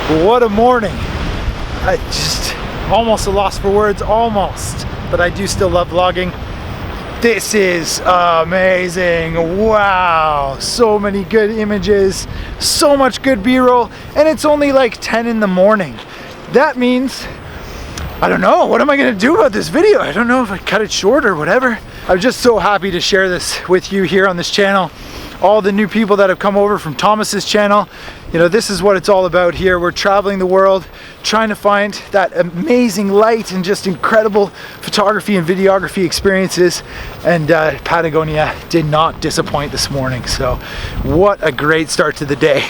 What a morning. I just almost a loss for words, almost, but I do still love vlogging. This is amazing. Wow, so many good images, so much good B-roll, and it's only like 10 in the morning. That means, I don't know, what am I gonna do about this video? I don't know if I cut it short or whatever. I'm just so happy to share this with you here on this channel. All the new people that have come over from Thomas's channel, you know, this is what it's all about here. We're traveling the world, trying to find that amazing light and just incredible photography and videography experiences. And Patagonia did not disappoint this morning. So what a great start to the day.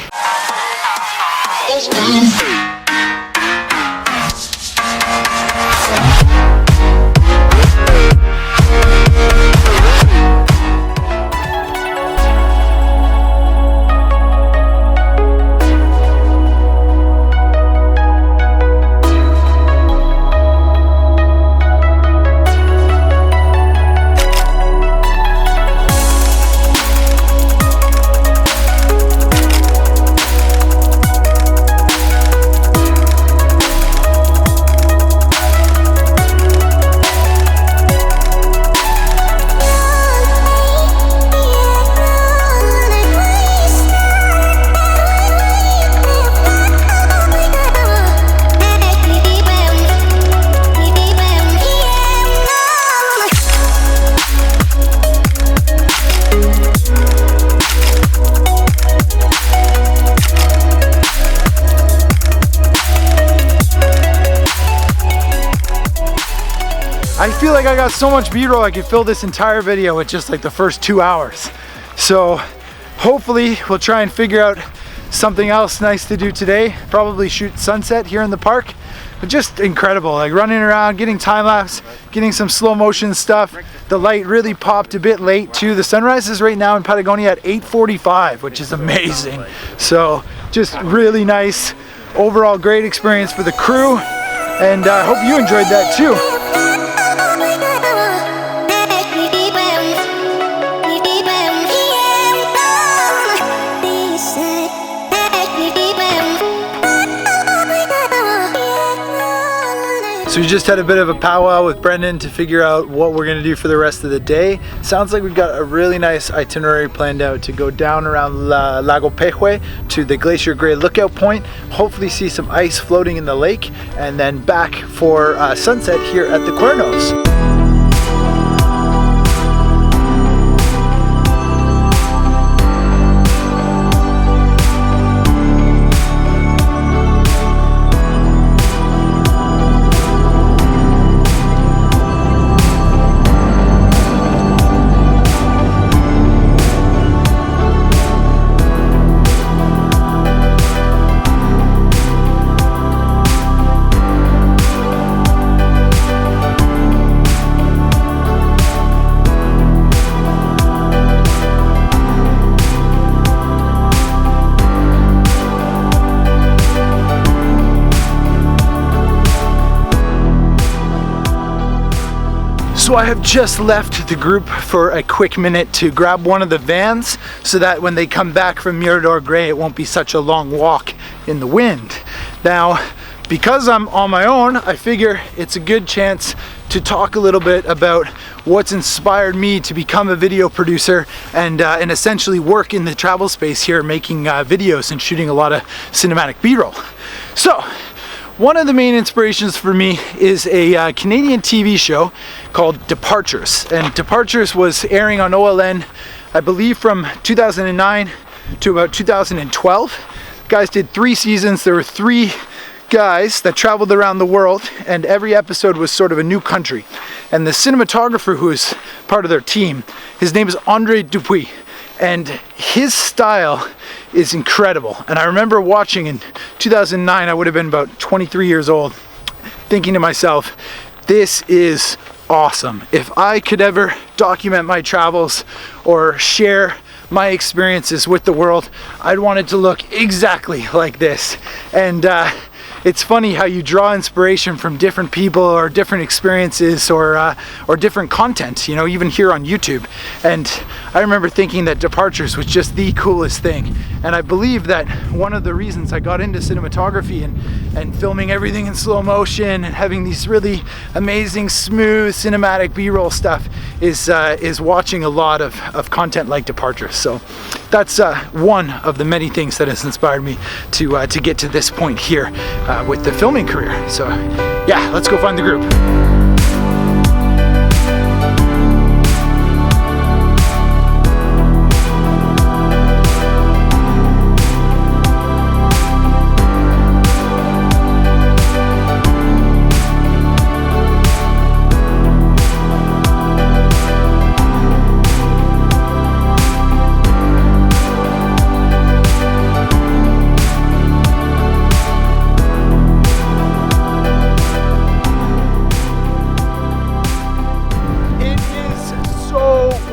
I feel like I got so much B-roll I could fill this entire video with just like the first 2 hours. So hopefully we'll try and figure out something else nice to do today. Probably shoot sunset here in the park. But just incredible, like running around, getting time lapse, getting some slow motion stuff. The light really popped a bit late too. The sunrise is right now in Patagonia at 8:45, which is amazing. So just really nice. Overall great experience for the crew. And I hope you enjoyed that too. So we just had a bit of a powwow with Brendan to figure out what we're gonna do for the rest of the day. Sounds like we've got a really nice itinerary planned out to go down around Lago Peque to the Glacier Gray lookout point, hopefully see some ice floating in the lake, and then back for sunset here at the Cuernos. So I have just left the group for a quick minute to grab one of the vans so that when they come back from Mirador Gray, it won't be such a long walk in the wind. Now, because I'm on my own, I figure it's a good chance to talk a little bit about what's inspired me to become a video producer and essentially work in the travel space here, making videos and shooting a lot of cinematic B-roll. So, one of the main inspirations for me is a Canadian TV show called Departures. And Departures was airing on OLN, I believe from 2009 to about 2012. Guys did 3 seasons. There were 3 guys that traveled around the world, and every episode was sort of a new country. And the cinematographer who is part of their team, his name is Andre Dupuis. And his style is incredible. And I remember watching in 2009, I would have been about 23 years old, thinking to myself, this is awesome. If I could ever document my travels or share my experiences with the world, I'd want it to look exactly like this. And it's funny how you draw inspiration from different people or different experiences or different content, you know, even here on YouTube. And I remember thinking that Departures was just the coolest thing. And I believe that one of the reasons I got into cinematography and filming everything in slow motion and having these really amazing, smooth, cinematic B-roll stuff is watching a lot of content like Departures. So that's one of the many things that has inspired me to get to this point here with the filming career. So yeah, let's go find the group.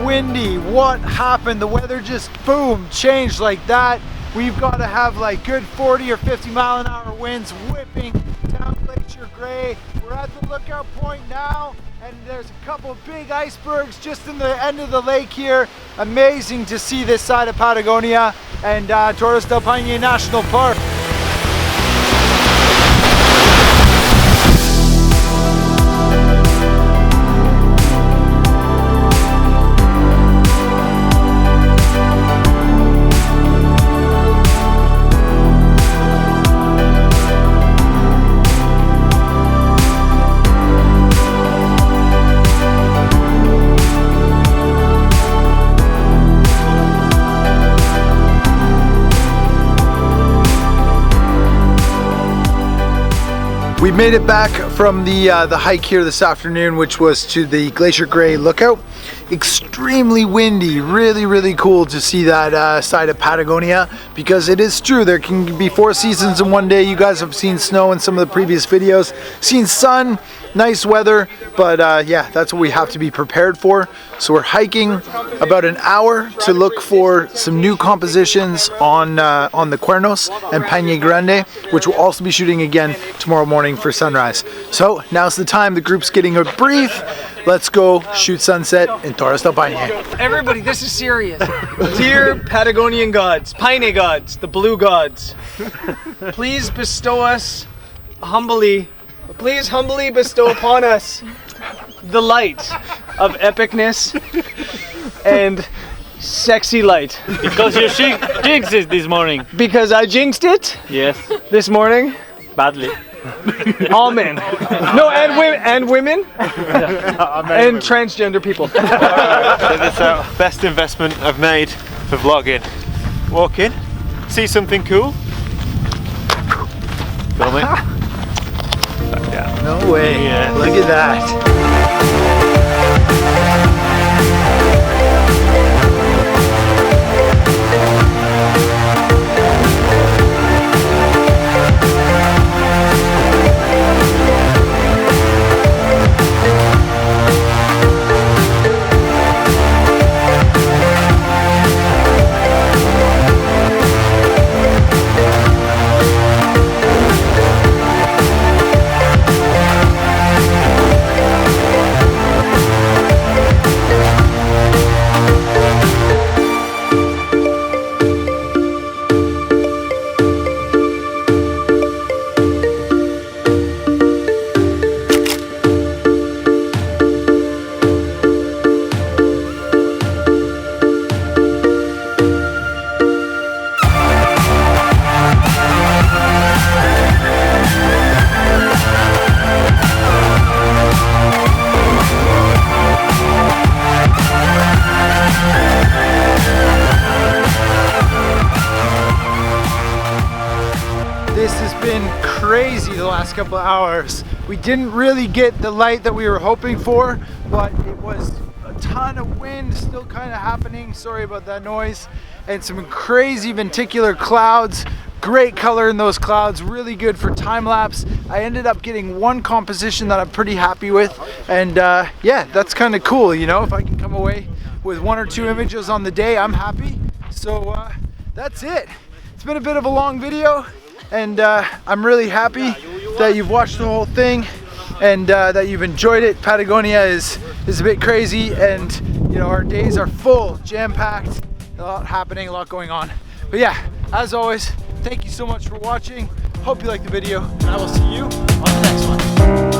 Windy. What happened? The weather just boom changed like that. We've got to have like good 40 or 50 mile an hour winds whipping down Glacier Gray. We're at the lookout point now, and there's a couple big icebergs just in the end of the lake here. Amazing to see this side of Patagonia and Torres del Paine National Park. We made it back from the hike here this afternoon, which was to the Glacier Gray lookout. Extremely windy, really cool to see that side of Patagonia, because it is true, there can be 4 seasons in one day. You guys have seen snow in some of the previous videos, seen sun, nice weather, but yeah, that's what we have to be prepared for. So we're hiking about an hour to look for some new compositions on the Cuernos and Paine Grande, which we'll also be shooting again tomorrow morning for sunrise. So now's the time, the group's getting a brief. Let's go shoot sunset in Torres del Paine. Everybody, this is serious. Dear Patagonian gods, Paine gods, the blue gods, please bestow us humbly, please humbly bestow upon us the light of epicness and sexy light. Because you jinxed it this morning. Because I jinxed it? Yes. This morning? Badly. All men. No, and women. And transgender people. So this is the best investment I've made for vlogging. Walk in, see something cool, film it. Yeah. No way. Yeah. Look at that. Crazy the last couple of hours. We didn't really get the light that we were hoping for, but it was a ton of wind still kind of happening. Sorry about that noise. And some crazy lenticular clouds. Great color in those clouds, really good for time lapse. I ended up getting one composition that I'm pretty happy with, and yeah, that's kind of cool, you know, if I can come away with 1 or 2 images on the day, I'm happy. So that's it. It's been a bit of a long video. and I'm really happy that you've watched the whole thing and that you've enjoyed it. Patagonia is a bit crazy, and you know, our days are full, jam-packed, a lot happening, a lot going on. But yeah, as always, thank you so much for watching. Hope you liked the video, and I will see you on the next one.